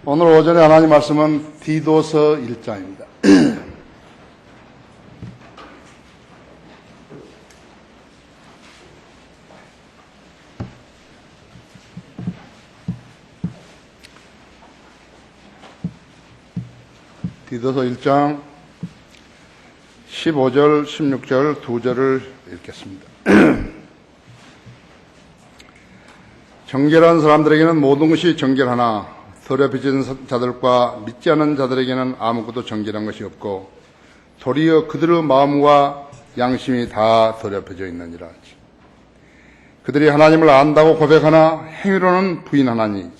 오늘 오전에 하나님 말씀은 디도서 1장입니다. 디도서 1장 15절, 16절 두 절을 읽겠습니다. 정결한 사람들에게는 모든 것이 정결하나 더럽혀진 자들과 믿지 않는 자들에게는 아무것도 정결한 것이 없고 도리어 그들의 마음과 양심이 다 더럽혀져 있느니라. 그들이 하나님을 안다고 고백하나 행위로는 부인하나니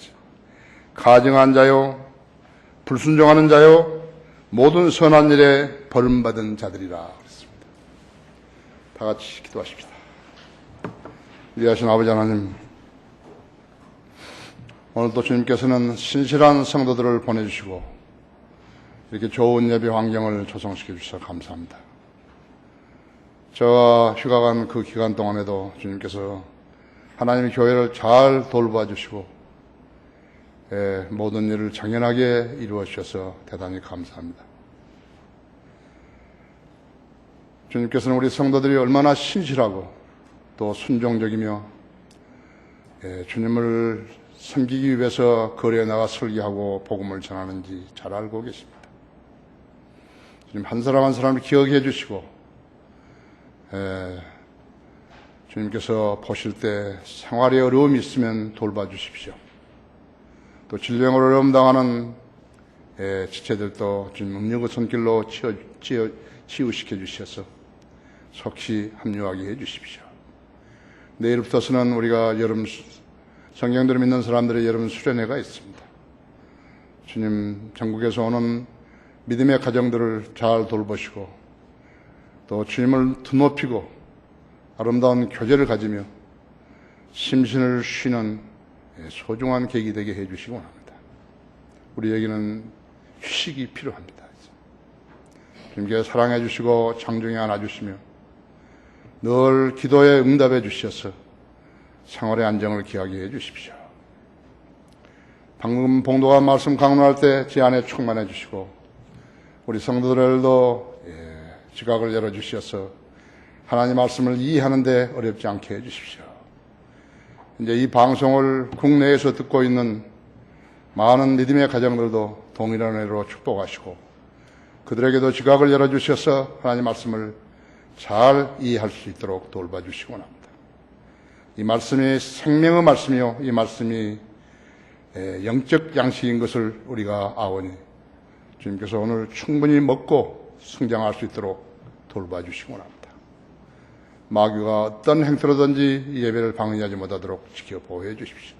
가증한 자요 불순종하는 자요 모든 선한 일에 벌음받은 자들이라 그랬습니다. 다 같이 기도하십시다. 위하신 아버지 하나님, 오늘도 주님께서는 신실한 성도들을 보내주시고 이렇게 좋은 예배 환경을 조성시켜 주셔서 감사합니다. 저와 휴가 간 그 기간 동안에도 주님께서 하나님의 교회를 잘 돌봐 주시고 모든 일을 정연하게 이루어 주셔서 대단히 감사합니다. 주님께서는 우리 성도들이 얼마나 신실하고 또 순종적이며 주님을 섬기기 위해서 거리에 나가 설교하고 복음을 전하는지 잘 알고 계십니다. 주님 한 사람 한 사람을 기억해 주시고 주님께서 보실 때 생활에 어려움이 있으면 돌봐 주십시오. 또 질병으로 어려움 당하는 지체들도 주님 능력의 손길로 치유시켜 주셔서 속히 합류하게 해 주십시오. 내일부터서는 우리가 여름 성경들을 믿는 사람들의 여름 수련회가 있습니다. 주님, 전국에서 오는 믿음의 가정들을 잘 돌보시고 또 주님을 드높이고 아름다운 교제를 가지며 심신을 쉬는 소중한 계기 되게 해주시기 원합니다. 우리에게는 휴식이 필요합니다. 주님께 사랑해 주시고 장중에 안아주시며 늘 기도에 응답해 주셔서 생활의 안정을 기하게 해 주십시오. 방금 봉도가 말씀 강론할 때 제 안에 충만해 주시고 우리 성도들도 지각을 열어주셔서 하나님 말씀을 이해하는데 어렵지 않게 해 주십시오. 이제 이 방송을 국내에서 듣고 있는 많은 믿음의 가정들도 동일한 은혜로 축복하시고 그들에게도 지각을 열어주셔서 하나님 말씀을 잘 이해할 수 있도록 돌봐주시기 원합니다. 이 말씀이 생명의 말씀이요 이 말씀이 영적 양식인 것을 우리가 아오니 주님께서 오늘 충분히 먹고 성장할 수 있도록 돌봐주시기 원합니다. 마귀가 어떤 행태로든지 이 예배를 방해하지 못하도록 지켜 보호해 주십시오.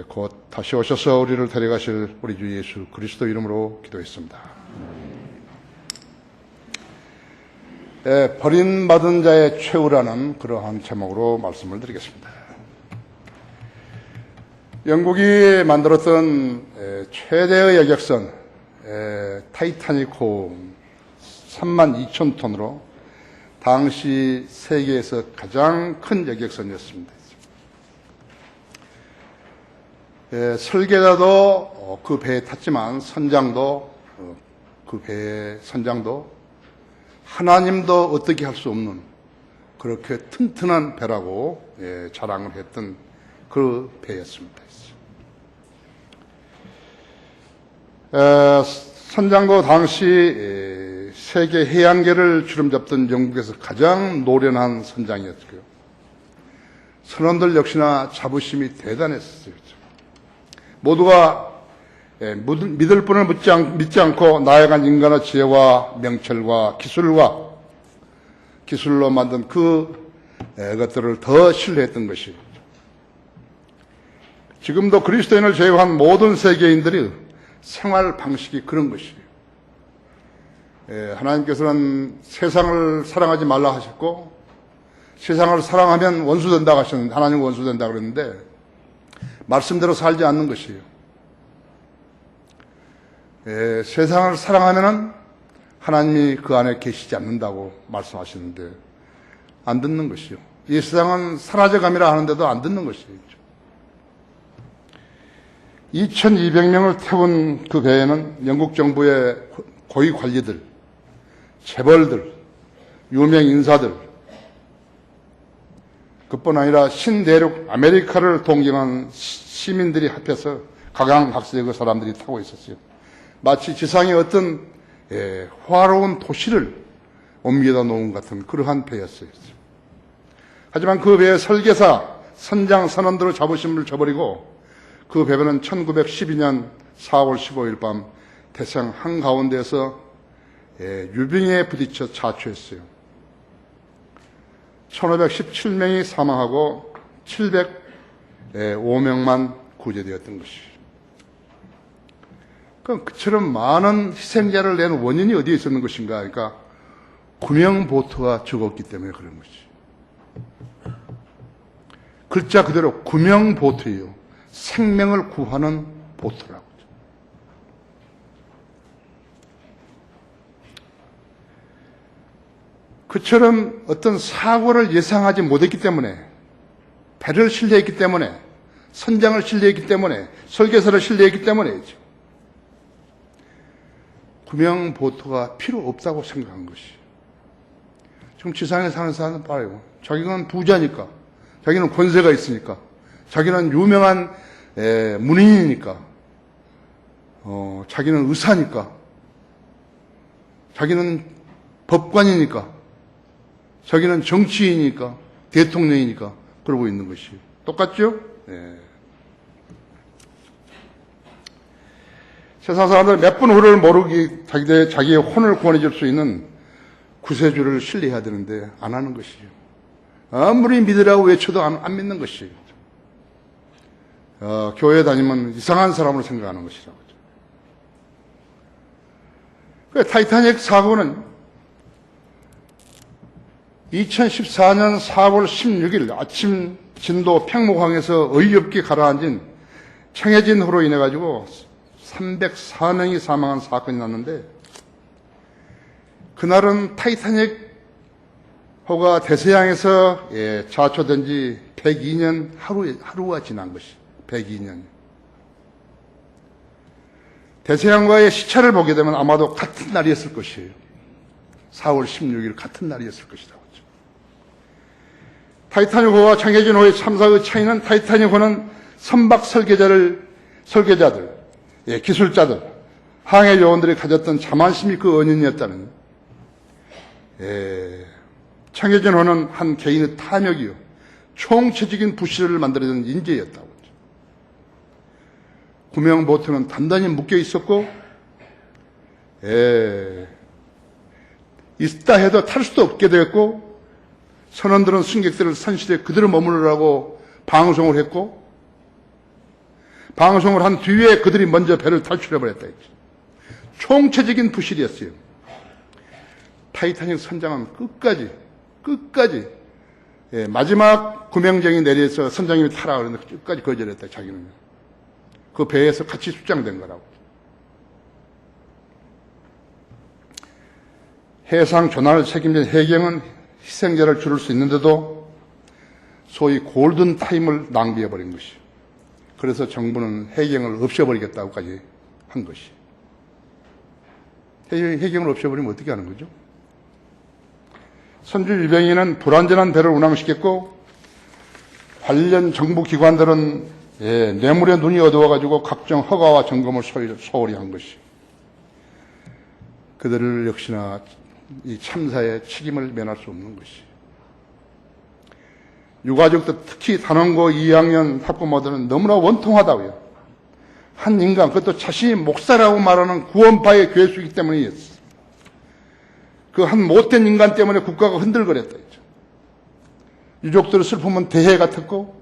곧 다시 오셔서 우리를 데려가실 우리 주 예수 그리스도 이름으로 기도했습니다. 버림받은 자의 최후라는 그러한 제목으로 말씀을 드리겠습니다. 영국이 만들었던 최대의 여객선 타이타닉호 32,000톤으로 당시 세계에서 가장 큰 여객선이었습니다. 설계자도 그 배에 탔지만 선장도 그 배의 선장도 하나님도 어떻게 할 수 없는 그렇게 튼튼한 배라고 자랑을 했던 그 배였습니다. 선장도 당시 세계 해양계를 주름잡던 영국에서 가장 노련한 선장이었고요. 선원들 역시나 자부심이 대단했어요. 모두가 믿을 분을 믿지 않고 나아간 인간의 지혜와 명철과 기술로 만든 그것들을 더 신뢰했던 것이 지금도 그리스도인을 제외한 모든 세계인들이 생활 방식이 그런 것이에요. 하나님께서는 세상을 사랑하지 말라 하셨고 세상을 사랑하면 원수 된다고 하셨는데 하나님 원수 된다고 그랬는데 말씀대로 살지 않는 것이에요. 세상을 사랑하면은 하나님이 그 안에 계시지 않는다고 말씀하시는데 안 듣는 것이요. 이 세상은 사라져감이라 하는데도 안 듣는 것이죠. 2200명을 태운 그 배에는 영국 정부의 고위 관리들, 재벌들, 유명 인사들, 그뿐 아니라 신대륙 아메리카를 동경한 시민들이 합해서 각양각색의 그 사람들이 타고 있었어요. 마치 지상의 어떤 화려한 도시를 옮겨다 놓은 같은 그러한 배였어요. 하지만 그 배의 설계사, 선장, 선원들의 자부심을 저버리고 그 배배는 1912년 4월 15일 밤 태평양 한가운데에서 유병에 부딪혀 자초했어요. 1517명이 사망하고 705명만 구제되었던 것이죠. 그럼 그처럼 많은 희생자를 낸 원인이 어디에 있었는 것인가? 그러니까 구명보트가 죽었기 때문에 그런 것이죠. 글자 그대로 구명보트예요. 생명을 구하는 보트라고. 그처럼 어떤 사고를 예상하지 못했기 때문에, 배를 신뢰했기 때문에, 선장을 신뢰했기 때문에, 설계사를 신뢰했기 때문에 구명보트가 필요 없다고 생각한 것이. 지금 지상에 사는 사람은 봐요. 자기는 부자니까, 자기는 권세가 있으니까, 자기는 유명한 문인이니까, 자기는 의사니까, 자기는 법관이니까, 자기는 정치인이니까, 대통령이니까 그러고 있는 것이 똑같죠? 네. 세상 사람들 몇 분 후를 모르기 자기의 혼을 구원해줄 수 있는 구세주를 신뢰해야 되는데 안 하는 것이죠. 아무리 믿으라고 외쳐도 안 믿는 것이에요. 교회 다니면 이상한 사람으로 생각하는 것이라고. 타이타닉 사고는 2014년 4월 16일 아침 진도 팽목항에서 어이없게 가라앉은 청해진호로 인해 가지고 304명이 사망한 사건이 났는데, 그날은 타이타닉 호가 대서양에서 자초된 지 102년 하루가 지난 것이 102년. 대서양과의 시차를 보게 되면 아마도 같은 날이었을 것이에요. 4월 16일 같은 날이었을 것이다. 타이타닉호와 청해진호의 참사의 차이는, 타이타닉호는 선박 설계자들, 기술자들, 항해 요원들이 가졌던 자만심이 그 원인이었다는, 청해진호는 한 개인의 탐욕이요, 총체적인 부실을 만들어낸 인재였다고. 구명보트는 단단히 묶여 있었고, 있다 해도 탈 수도 없게 되었고, 선원들은 승객들을 선실에 그대로 머무르라고 방송을 했고, 방송을 한 뒤에 그들이 먼저 배를 탈출해버렸다. 총체적인 부실이었어요. 타이타닉 선장은 끝까지 마지막 구명정이 내려서 선장님이 타라 그러는데 끝까지 거절했다. 자기는 그 배에서 같이 출장된 거라고. 해상 조난을 책임진 해경은 희생자를 줄일 수 있는데도 소위 골든 타임을 낭비해버린 것이. 그래서 정부는 해경을 없애버리겠다고까지 한 것이. 해경을 없애버리면 어떻게 하는 거죠? 선주 유병희는 불안전한 배를 운항시켰고, 관련 정부 기관들은 뇌물에 눈이 어두워가지고 각종 허가와 점검을 소홀히 한 것이. 그들을 역시나 이 참사의 책임을 면할 수 없는 것이. 유가족들, 특히 단원고 2학년 학부모들은 너무나 원통하다고요. 한 인간, 그것도 자신이 목사라고 말하는 구원파의 괴수이기 때문이었어. 그 한 못된 인간 때문에 국가가 흔들거렸다. 유족들의 슬픔은 대해 같았고,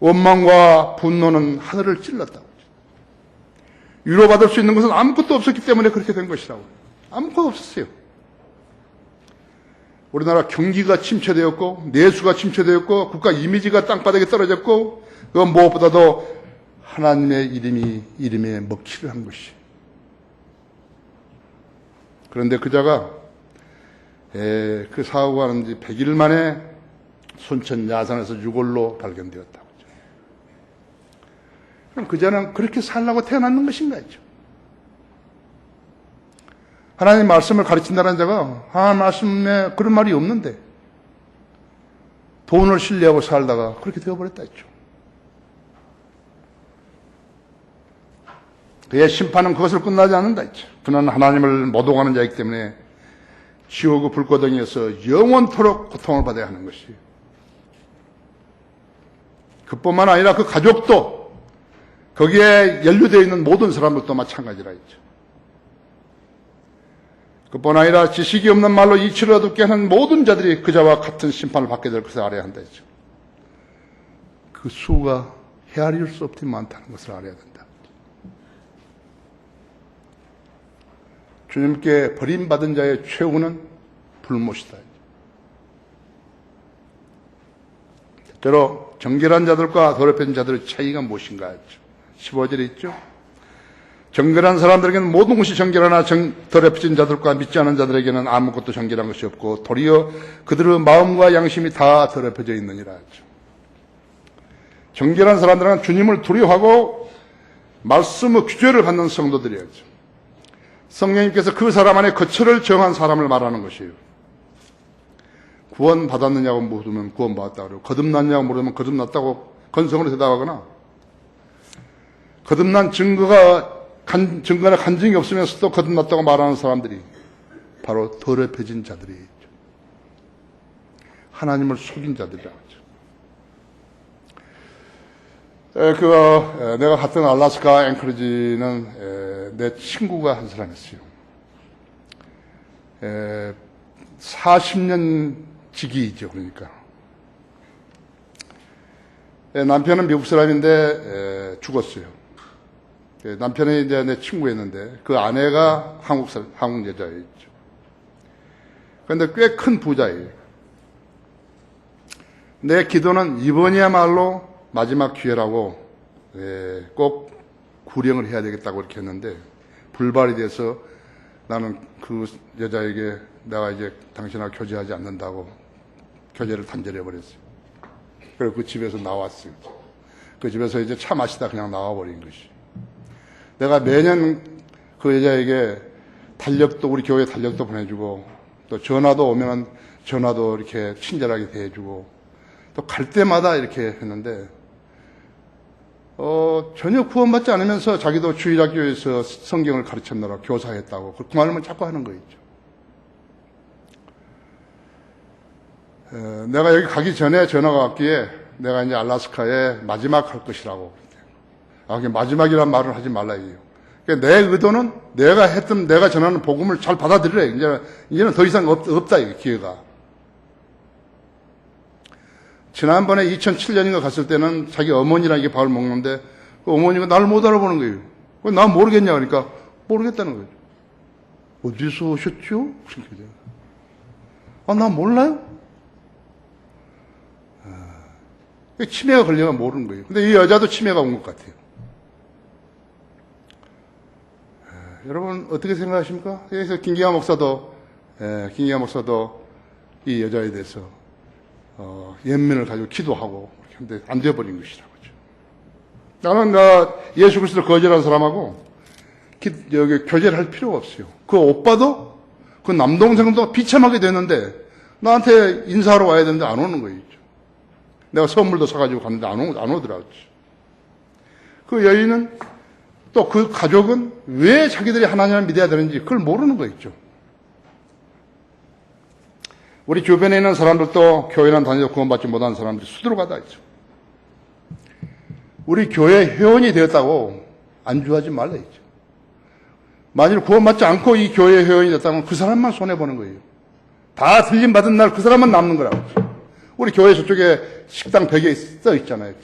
원망과 분노는 하늘을 찔렀다고. 위로받을 수 있는 것은 아무것도 없었기 때문에 그렇게 된 것이라고. 아무것도 없었어요. 우리나라 경기가 침체되었고, 내수가 침체되었고, 국가 이미지가 땅바닥에 떨어졌고, 그 무엇보다도 하나님의 이름에 먹칠을 한 것이. 그런데 그자가 그 사고가 난 지 100일 만에 순천 야산에서 유골로 발견되었다고. 그럼 그자는 그렇게 살라고 태어났는 것인가 했죠. 하나님 말씀을 가르친다는 자가 하나님 말씀에 그런 말이 없는데 돈을 신뢰하고 살다가 그렇게 되어버렸다 했죠. 그의 심판은 그것을 끝나지 않는다 했죠. 그는 하나님을 못 오가는 자이기 때문에 지옥의 불고덩이에서 영원토록 고통을 받아야 하는 것이에요. 그뿐만 아니라 그 가족도 거기에 연루되어 있는 모든 사람들도 마찬가지라 했죠. 그뿐 아니라 지식이 없는 말로 이치를 어둡게 하는 모든 자들이 그자와 같은 심판을 받게 될 것을 알아야 한다 했죠. 그 수가 헤아릴 수 없이 많다는 것을 알아야 된다. 주님께 버림받은 자의 최후는 불못이다. 때로 정결한 자들과 더럽혀진 자들의 차이가 무엇인가 했죠. 15절에 있죠. 정결한 사람들에게는 모든 것이 정결하나 더럽혀진 자들과 믿지 않은 자들에게는 아무것도 정결한 것이 없고 도리어 그들의 마음과 양심이 다 더럽혀져 있느니라 하죠. 정결한 사람들은 주님을 두려워하고 말씀의 규제를 받는 성도들이었죠. 성령님께서 그 사람 안에 거처를 정한 사람을 말하는 것이에요. 구원 받았느냐고 물으면 구원 받았다고 그러고 거듭났냐고 물으면 거듭났다고 건성으로 대답하거나 거듭난 증거나 간증이 없으면서도 거듭났다고 말하는 사람들이 바로 더럽혀진 자들이죠. 하나님을 속인 자들이라고 하죠. 내가 갔던 알래스카 앵커리지는 내 친구가 한 사람이었어요. 40년 지기이죠, 그러니까. 남편은 미국 사람인데 죽었어요. 남편이 이제 내 친구였는데 그 아내가 한국 여자였죠. 그런데 꽤 큰 부자예요. 내 기도는 이번이야말로 마지막 기회라고 꼭 구령을 해야 되겠다고 이렇게 했는데 불발이 돼서 나는 그 여자에게 내가 이제 당신하고 교제하지 않는다고 교제를 단절해버렸어요. 그리고 그 집에서 나왔어요. 그 집에서 이제 차 마시다 그냥 나와버린 것이. 내가 매년 그 여자에게 달력도 우리 교회 달력도 보내주고 또 전화도 오면 전화도 이렇게 친절하게 대해주고 또 갈 때마다 이렇게 했는데 전혀 구원받지 않으면서 자기도 주일학교에서 성경을 가르쳤느라 교사했다고 그 말만 자꾸 하는 거 있죠. 내가 여기 가기 전에 전화가 왔기에 내가 이제 알래스카에 마지막 할 것이라고. 그게 마지막이란 말을 하지 말라 이요. 그러니까 내 의도는 내가 전하는 복음을 잘 받아들이래. 이제는 더 이상 없다 이게 기회가. 지난번에 2007년인가 갔을 때는 자기 어머니랑 이게 밥을 먹는데 그 어머니가 나를 못 알아보는 거예요. 난 모르겠냐 그러니까 모르겠다는 거죠. 어디서 오셨죠? 난 몰라요. 치매가 걸려면 모르는 거예요. 근데 이 여자도 치매가 온 것 같아요. 여러분 어떻게 생각하십니까? 그래서 김기하 목사도 이 여자에 대해서 연민을 가지고 기도하고 근데 안 되어버린 것이라고 하죠. 나는 예수 그리스도를 거절한 사람하고 여기 교제를 할 필요가 없어요. 그 오빠도 그 남동생도 비참하게 됐는데 나한테 인사하러 와야 되는데 안 오는 거예요. 내가 선물도 사가지고 갔는데 안 오더라고요. 그 여인은 또 그 가족은 왜 자기들이 하나님을 믿어야 되는지 그걸 모르는 거 있죠. 우리 주변에 있는 사람들도 교회는 다니고 구원받지 못한 사람들이 수두룩하다 있죠. 우리 교회 회원이 되었다고 안주하지 말라 했죠. 만일 구원받지 않고 이 교회 회원이 됐다면 그 사람만 손해보는 거예요. 다 들림받은 날 그 사람만 남는 거라고. 우리 교회 저쪽에 식당 벽에 써 있잖아요.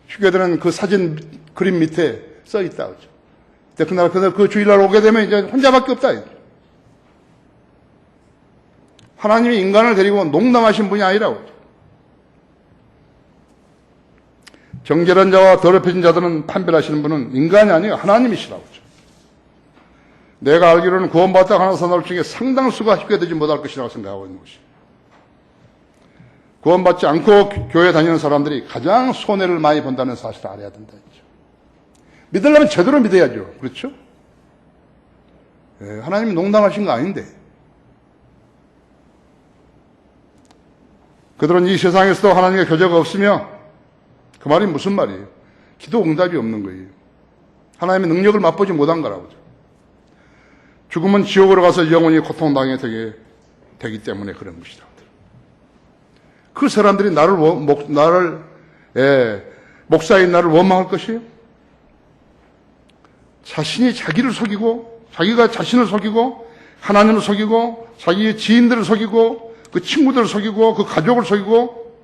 휴교들은 그 사진 그림 밑에 써 있다. 그날 그 주일날 오게 되면 이제 혼자밖에 없다. 하나님이 인간을 데리고 농담하신 분이 아니라고. 정결한 자와 더럽혀진 자들은 판별하시는 분은 인간이 아니에요. 하나님이시라고. 내가 알기로는 구원받았다고 하는 사람들 중에 상당수가 휴교되지 못할 것이라고 생각하고 있는 것이. 구원받지 않고 교회 다니는 사람들이 가장 손해를 많이 본다는 사실을 알아야 된다. 믿으려면 제대로 믿어야죠. 그렇죠? 예, 하나님이 농담하신 거 아닌데. 그들은 이 세상에서도 하나님과 교제가 없으며 그 말이 무슨 말이에요? 기도 응답이 없는 거예요. 하나님의 능력을 맛보지 못한 거라고죠. 죽으면 지옥으로 가서 영원히 고통당하게 되기 때문에 그런 것이다. 그 사람들이 목사인 나를 원망할 것이에요? 자신이 자기를 속이고, 자기가 자신을 속이고, 하나님을 속이고, 자기의 지인들을 속이고, 그 친구들을 속이고, 그 가족을 속이고,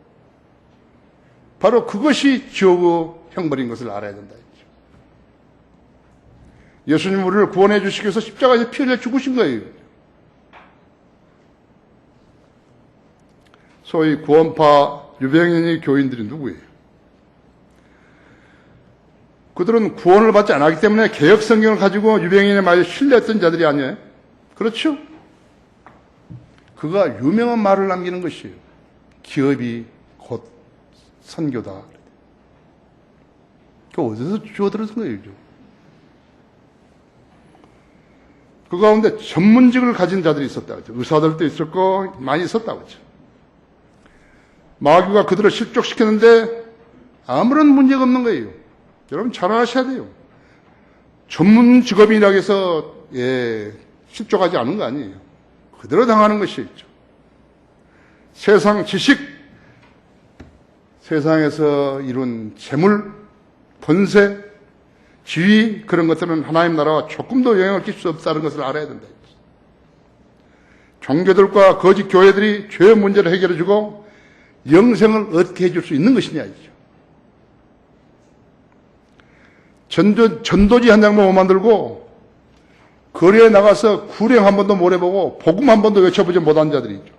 바로 그것이 지옥의 형벌인 것을 알아야 된다. 예수님 우리를 구원해 주시기 위해서 십자가에서 피 흘려 죽으신 거예요. 소위 구원파 유병인의 교인들이 누구예요? 그들은 구원을 받지 않았기 때문에 개혁 성경을 가지고 유병인의 말에 신뢰했던 자들이 아니에요. 그렇죠? 그가 유명한 말을 남기는 것이에요. 기업이 곧 선교다. 그 어디서 주워들은 거예요? 그 가운데 전문직을 가진 자들이 있었다고 하죠. 의사들도 있었고 많이 있었다고 하죠. 마귀가 그들을 실족시켰는데 아무런 문제가 없는 거예요. 여러분 잘 아셔야 돼요. 전문 직업이라고 해서 실족하지 않은 거 아니에요. 그대로 당하는 것이죠. 세상 지식, 세상에서 이룬 재물, 권세, 지위, 그런 것들은 하나님 나라와 조금도 영향을 끼칠 수 없다는 것을 알아야 된다. 종교들과 거짓 교회들이 죄의 문제를 해결해주고 영생을 얻게 해줄 수 있는 것이냐죠. 전도지 한 장만 못 만들고 거리에 나가서 구령 한 번도 못 해보고 복음 한 번도 외쳐보지 못한 자들이죠.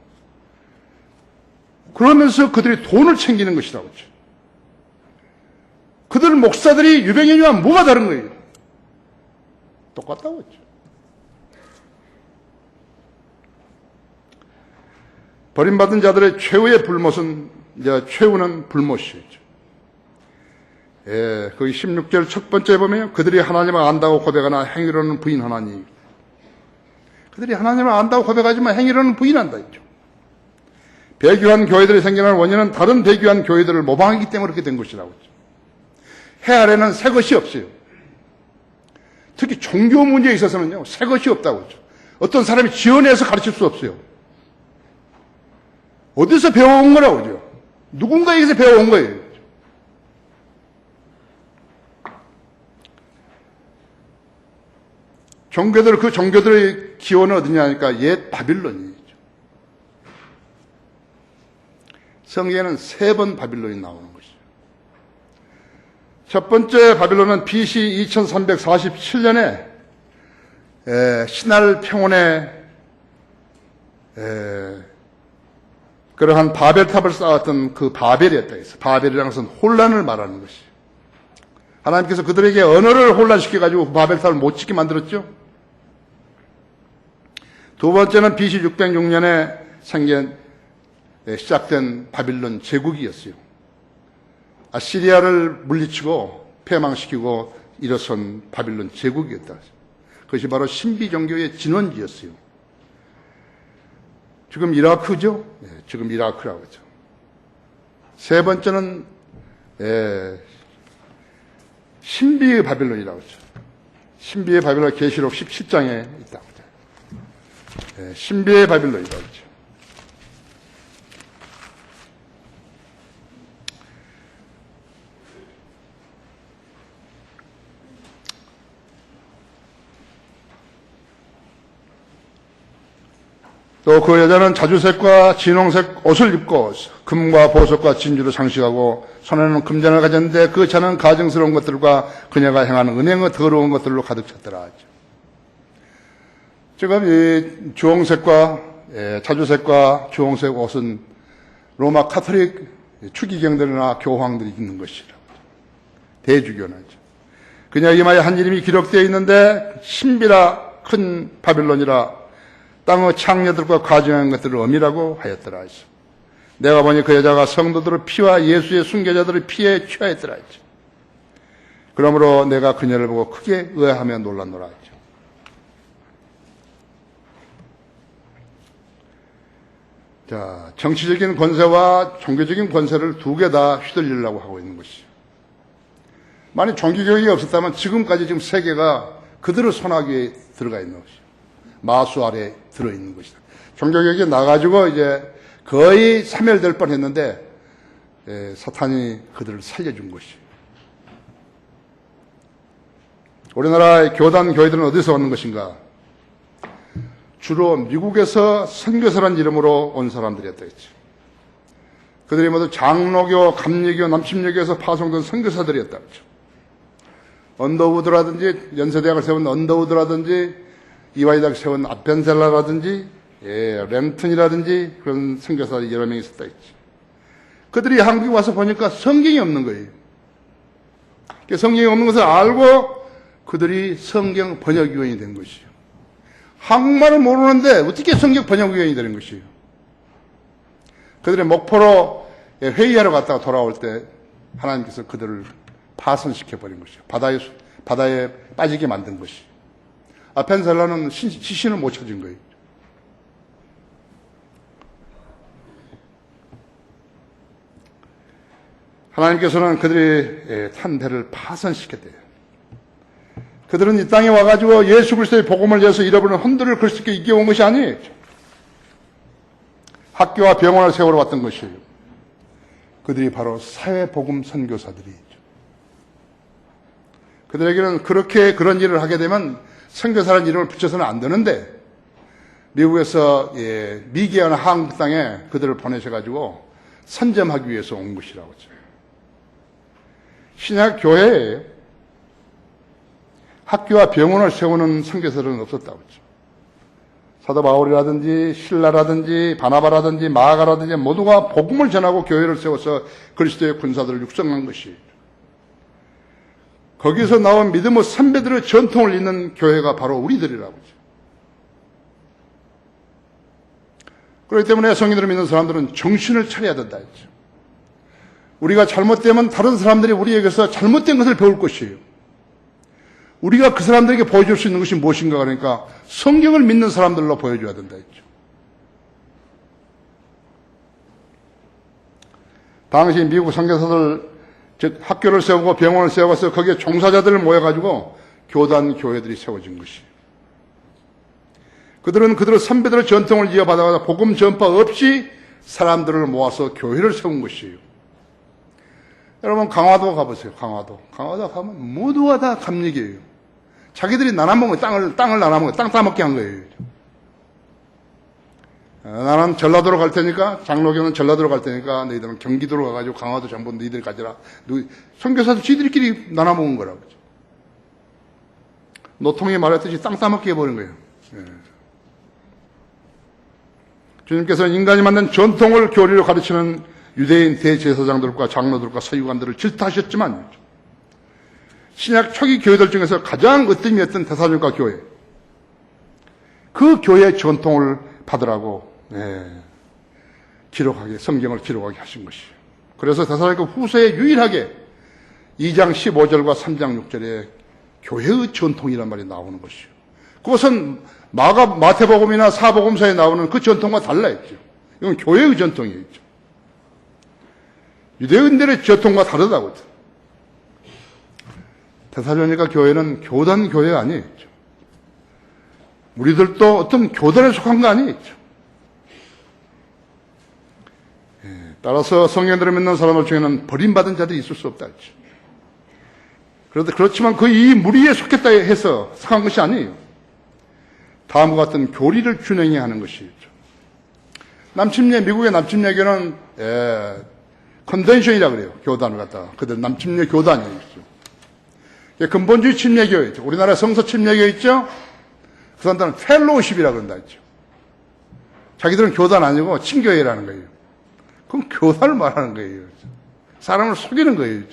그러면서 그들이 돈을 챙기는 것이라고 하죠. 그들 목사들이 유병인이와 뭐가 다른 거예요? 똑같다고 했죠. 버림받은 자들의 최후의 불못은, 최후는 불못이죠. 거기 16절 첫 번째 보면 그들이 하나님을 안다고 고백하나 행위로는 부인하나니. 그들이 하나님을 안다고 고백하지만 행위로는 부인한다 했죠. 배교한 교회들이 생겨난 원인은 다른 배교한 교회들을 모방하기 때문에 그렇게 된 것이라고 했죠. 해 아래는 새 것이 없어요. 특히 종교 문제에 있어서는요, 새 것이 없다고 했죠. 어떤 사람이 지어내서 가르칠 수 없어요. 어디서 배워온 거라고 그러죠? 누군가에게서 배워온 거예요. 그 종교들의 기원은 어디냐니까 옛 바빌론이죠. 성경에는 3번 바빌론이 나오는 것이죠. 첫 번째 바빌론은 BC 2347년에 신할 평원에 그러한 바벨탑을 쌓았던 그 바벨이었다 해서 바벨이라는 것은 혼란을 말하는 것이에요. 하나님께서 그들에게 언어를 혼란시켜가지고 바벨탑을 못 짓게 만들었죠. 두 번째는 BC 606년에 시작된 바빌론 제국이었어요. 아시리아를 물리치고 폐망시키고 일어선 바빌론 제국이었다. 그것이 바로 신비 종교의 진원지였어요. 지금 이라크죠? 지금 이라크라고 하죠. 세 번째는 신비의 바빌론이라고 하죠. 신비의 바빌론 계시록 17장에 있다고 하죠. 신비의 바빌론이라고 하죠. 또 그 여자는 자주색과 진홍색 옷을 입고 금과 보석과 진주로 장식하고 손에는 금잔을 가졌는데 그 잔은 가증스러운 것들과 그녀가 행하는 은행의 더러운 것들로 가득 찼더라 하죠. 지금 이 주홍색과 자주색과 주홍색 옷은 로마 카톨릭 추기경들이나 교황들이 입는 것이라고 대주교는 그녀 이마에 한 이름이 기록되어 있는데 신비라 큰 바빌론이라 땅의 창녀들과 가증한 것들을 엄이라고 하였더라 하죠. 내가 보니 그 여자가 성도들의 피와 예수의 순교자들의 피에 취하였더라 하죠. 그러므로 내가 그녀를 보고 크게 의아하며 놀랐노라 했죠. 자, 정치적인 권세와 종교적인 권세를 두 개 다 휘둘리려고 하고 있는 것이죠. 만약 종교교육이 없었다면 지금까지 지금 세계가 그대로 손아귀에 들어가 있는 것이죠. 마수 아래 들어있는 것이다. 종교교육이 나가지고 이제 거의 사멸될 뻔 했는데, 사탄이 그들을 살려준 것이죠. 우리나라의 교단, 교회들은 어디서 오는 것인가? 주로 미국에서 선교사란 이름으로 온 사람들이었다 했죠. 그들이 모두 장로교, 감리교, 남침교에서 파송된 선교사들이었다 했죠. 언더우드라든지, 연세대학을 세운 언더우드라든지, 이화이대학을 세운 아펜셀라라든지, 램튼이라든지 그런 선교사들이 여러 명이 있었다 했죠. 그들이 한국에 와서 보니까 성경이 없는 거예요. 성경이 없는 것을 알고 그들이 성경 번역위원이 된 것이에요. 한국말을 모르는데 어떻게 성경 번역위원이 되는 것이에요. 그들의 목포로 회의하러 갔다가 돌아올 때 하나님께서 그들을 파손시켜버린 것이에요. 바다에 빠지게 만든 것이에요. 아펜셀라는 시신을 못 찾은 거예요. 하나님께서는 그들이 탄 배를 파손시켰대요. 그들은 이 땅에 와가지고 예수 그리스도의 복음을 위해서 잃어버린 혼들을 그리스도께 이겨온 것이 아니에요. 학교와 병원을 세우러 왔던 것이에요. 그들이 바로 사회복음 선교사들이죠. 그들에게는 그렇게 그런 일을 하게 되면 선교사라는 이름을 붙여서는 안 되는데, 미국에서 미개한 한국 땅에 그들을 보내셔가지고 선점하기 위해서 온 것이라고 하죠. 신약 교회에 학교와 병원을 세우는 선교사들은 없었다고 했죠. 사도 바울이라든지 신라라든지 바나바라든지 마가라든지 모두가 복음을 전하고 교회를 세워서 그리스도의 군사들을 육성한 것이에요. 거기서 나온 믿음의 선배들의 전통을 잇는 교회가 바로 우리들이라고 하죠. 그렇기 때문에 성인들을 믿는 사람들은 정신을 차려야 된다 했죠. 우리가 잘못되면 다른 사람들이 우리에게서 잘못된 것을 배울 것이에요. 우리가 그 사람들에게 보여줄 수 있는 것이 무엇인가 그러니까 성경을 믿는 사람들로 보여줘야 된다 했죠. 당시 미국 선교사들, 즉 학교를 세우고 병원을 세워서 거기에 종사자들을 모여가지고 교단, 교회들이 세워진 것이에요. 그들은 그들의 선배들의 전통을 이어받아서 복음 전파 없이 사람들을 모아서 교회를 세운 것이에요. 여러분 강화도 가보세요. 강화도 가면 모두가 다 감리교예요. 자기들이 나눠먹은 땅을 나눠먹은 땅 따먹게 한 거예요. 나는 전라도로 갈 테니까, 장로교는 전라도로 갈 테니까 너희들은 경기도로 가가지고 강화도 전부 너희들이 가져라. 선교사도 지들끼리 나눠먹은 거라고. 노통이 말했듯이 땅 따먹게 해버린 거예요. 주님께서는 인간이 만든 전통을 교리로 가르치는 유대인 대제사장들과 장로들과 서기관들을 질타하셨지만 신약 초기 교회들 중에서 가장 으뜸이었던 데살로니가 교회, 그 교회의 전통을 받으라고 기록하게, 성경을 기록하게 하신 것이에요. 그래서 데살로니가 후서에 유일하게 2장 15절과 3장 6절에 교회의 전통이란 말이 나오는 것이에요. 그것은 마태복음이나 사복음서에 나오는 그 전통과 달라했죠. 이건 교회의 전통이었죠. 유대인들의 전통과 다르다고 했죠. 데살로니가 교회는 교단 교회가 아니었죠. 우리들도 어떤 교단에 속한 거 아니었죠. 따라서 성경들을 믿는 사람들 중에는 버림받은 자들이 있을 수 없다 했죠. 그렇지만 그 이 무리에 속했다 해서 속한 것이 아니에요. 다음과 같은 교리를 균형해야 하는 것이죠. 미국의 남침례교는 컨벤션이라고 그래요. 교단을 갖다가. 그들 남침례 교단이었죠. 근본주의 침례교 있죠. 우리나라 성서 침례교 있죠. 그 사람들은 펠로우십이라고 그런다 했죠. 자기들은 교단 아니고 침교회라는 거예요. 그럼 교단을 말하는 거예요. 사람을 속이는 거예요.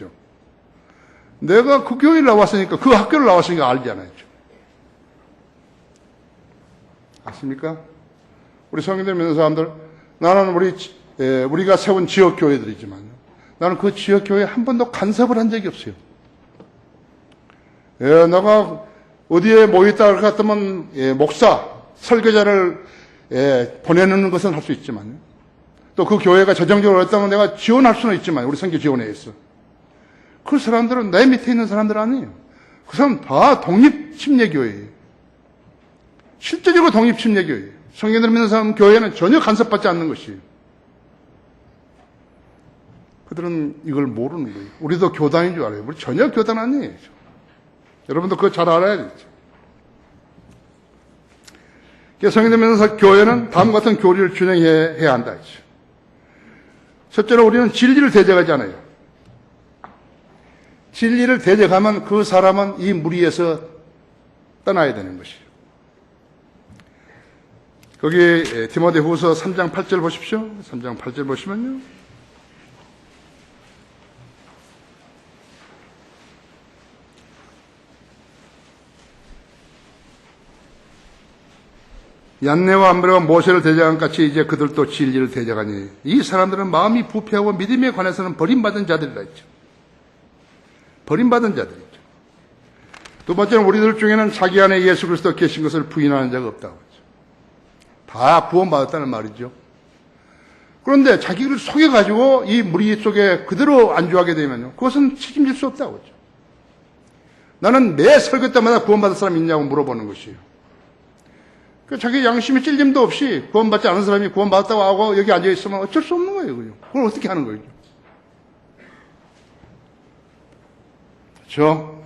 내가 그 교회를 나왔으니까, 그 학교를 나왔으니까 알잖아요. 아십니까? 우리 성인들 믿는 사람들, 나는 우리가 세운 지역교회들이지만 나는 그 지역교회에 한 번도 간섭을 한 적이 없어요. 너가 어디에 모였다 할 것 같으면 목사, 설교자를 보내는 것은 할 수 있지만 또 그 교회가 재정적으로 어렵다면 내가 지원할 수는 있지만 우리 선교 지원회에서 그 사람들은 내 밑에 있는 사람들 아니에요. 그 사람 다 독립침례교회예요. 실제적으로 독립침례교회예요. 성경을 믿는 사람 교회는 전혀 간섭받지 않는 것이에요. 그들은 이걸 모르는 거예요. 우리도 교단인 줄 알아요. 우리 전혀 교단 아니에요. 여러분도 그거 잘 알아야 되죠. 성경을 믿는 교회는 다음과 같은 교리를 준행해야 한다. 첫째로 우리는 진리를 대적하잖아요. 진리를 대적하면 그 사람은 이 무리에서 떠나야 되는 것이에요. 거기 디모데후서 3장 8절 보십시오. 3장 8절 보시면요. 얀네와 안브레가 모세를 대적한 같이 이제 그들도 진리를 대적하니 이 사람들은 마음이 부패하고 믿음에 관해서는 버림받은 자들이라 했죠. 버림받은 자들이죠. 두 번째는 우리들 중에는 자기 안에 예수 그리스도 계신 것을 부인하는 자가 없다고 했죠. 다 구원받았다는 말이죠. 그런데 자기를 속여가지고 이 무리 속에 그대로 안주하게 되면요, 그것은 책임질 수 없다고 했죠. 나는 매 설교 때마다 구원받은 사람 있냐고 물어보는 것이에요. 자기 양심에 찔림도 없이 구원받지 않은 사람이 구원받았다고 하고 여기 앉아있으면 어쩔 수 없는 거예요. 그걸 어떻게 하는 거예요? 그렇죠?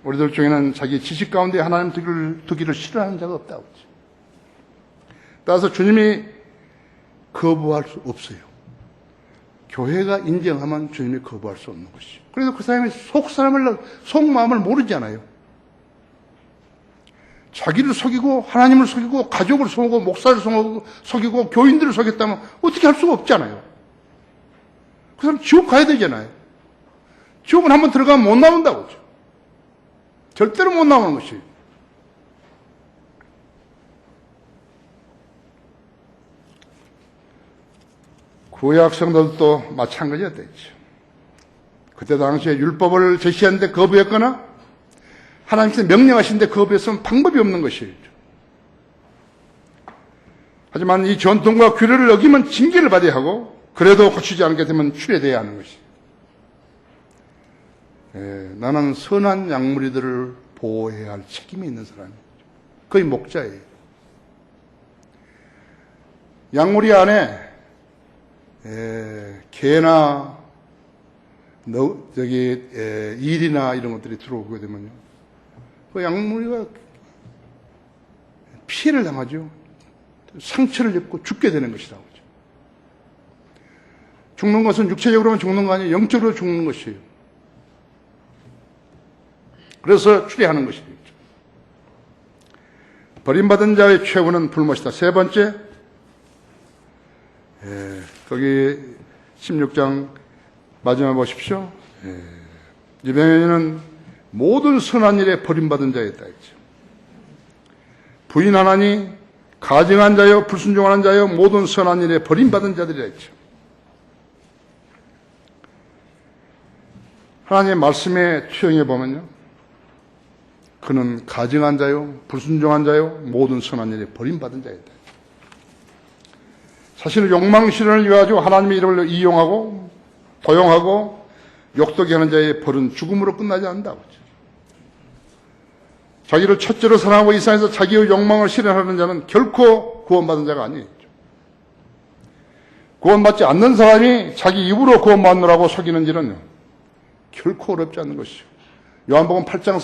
우리들 중에는 자기 지식 가운데 하나님 두기를 싫어하는 자가 없다고 그러죠. 따라서 주님이 거부할 수 없어요. 교회가 인정하면 주님이 거부할 수 없는 것이죠. 그래서 그 사람이 속마음을 모르잖아요. 자기를 속이고 하나님을 속이고 가족을 속이고 목사를 속이고 교인들을 속였다면 어떻게 할 수가 없잖아요. 그 사람 지옥 가야 되잖아요. 지옥은 한번 들어가면 못 나온다고 그러죠. 절대로 못 나오는 것이에요. 구약 성도들도 마찬가지였다. 그때 당시에 율법을 제시하는데 거부했거나 하나님께서 명령하시는데 거부했으면 방법이 없는 것이에요. 하지만 이 전통과 규례를 어기면 징계를 받아야 하고 그래도 고치지 않게 되면 추례돼야 하는 것이에요. 나는 선한 양무리들을 보호해야 할 책임이 있는 사람이에요. 거의 목자예요. 양무리 안에 개나 일이나 이런 것들이 들어오게 되면요, 그 양무리가 피해를 당하죠. 상처를 입고 죽게 되는 것이라고 하죠. 죽는 것은 육체적으로만 죽는 거 아니에요. 영적으로 죽는 것이에요. 그래서 추리하는 것이죠. 버림받은 자의 최후는 불못이다. 세 번째, 거기 16장 마지막 보십시오. 유명인은 모든 선한 일에 버림받은 자였다 했죠. 부인하나니 가증한 자여 불순종하는 자여 모든 선한 일에 버림받은 자들이라 했죠. 하나님의 말씀에 투영해 보면요, 그는 가증한 자요 불순종한 자요 모든 선한 일에 버림받은 자였다. 사실 욕망 실현을 위해 가지고 하나님의 이름을 이용하고 도용하고 욕되게 하는 자의 벌은 죽음으로 끝나지 않는다고 하죠. 자기를 첫째로 사랑하고 이 세상에서 자기의 욕망을 실현하는 자는 결코 구원받은 자가 아니에요. 구원받지 않는 사람이 자기 입으로 구원받느라고 속이는 일은 결코 어렵지 않는 것이죠. 요한복음 8장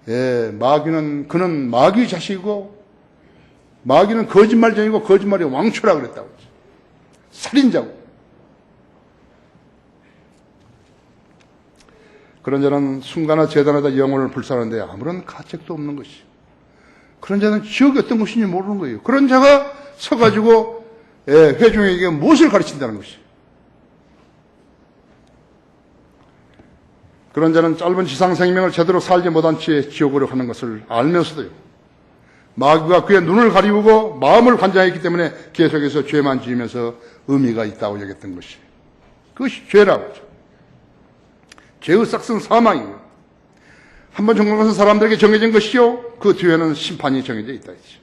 44절에서 마귀는 그는 마귀 자식이고 마귀는 거짓말쟁이고 거짓말의 왕초라 그랬다고 하죠. 살인자고. 그런 자는 순간나 재단하다 영혼을 불사하는데 아무런 가책도 없는 것이. 그런 자는 지옥이 어떤 것인지 모르는 거예요. 그런 자가 서가지고 회중에게 무엇을 가르친다는 것이. 그런 자는 짧은 지상 생명을 제대로 살지 못한 채 지옥으로 가는 것을 알면서도요, 마귀가 그의 눈을 가리우고 마음을 관장했기 때문에 계속해서 죄만 지으면서 의미가 있다고 여겼던 것이. 그것이 죄라고 하죠. 죄의 싹은 사망이에요. 한 번 정한 것은 사람들에게 정해진 것이요, 그 뒤에는 심판이 정해져 있다 했죠.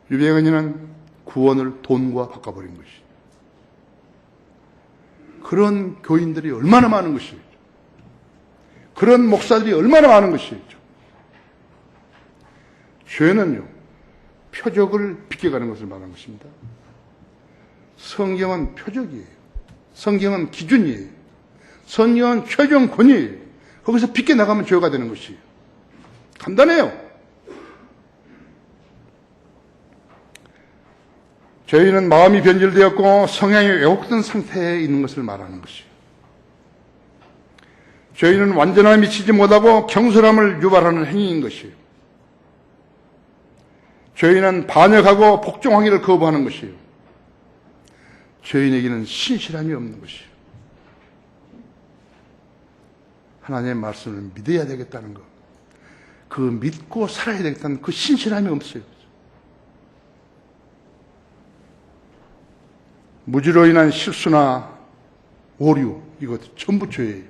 유병언이는 구원을 돈과 바꿔버린 것이죠. 그런 교인들이 얼마나 많은 것이죠. 그런 목사들이 얼마나 많은 것이죠. 죄는요, 표적을 비껴가는 것을 말하는 것입니다. 성경은 표적이에요. 성경은 기준이에요. 성경은 최종 권위예요. 거기서 비껴나가면 죄가 되는 것이에요. 간단해요. 죄인은 마음이 변질되었고 성향이 왜곡된 상태에 있는 것을 말하는 것이에요. 죄인은 완전함에 미치지 못하고 경솔함을 유발하는 행위인 것이에요. 죄인은 반역하고 복종하기를 거부하는 것이에요. 죄인에게는 신실함이 없는 것이에요. 하나님의 말씀을 믿어야 되겠다는 것, 그 믿고 살아야 되겠다는 그 신실함이 없어요. 무지로 인한 실수나 오류, 이것 전부 죄예요.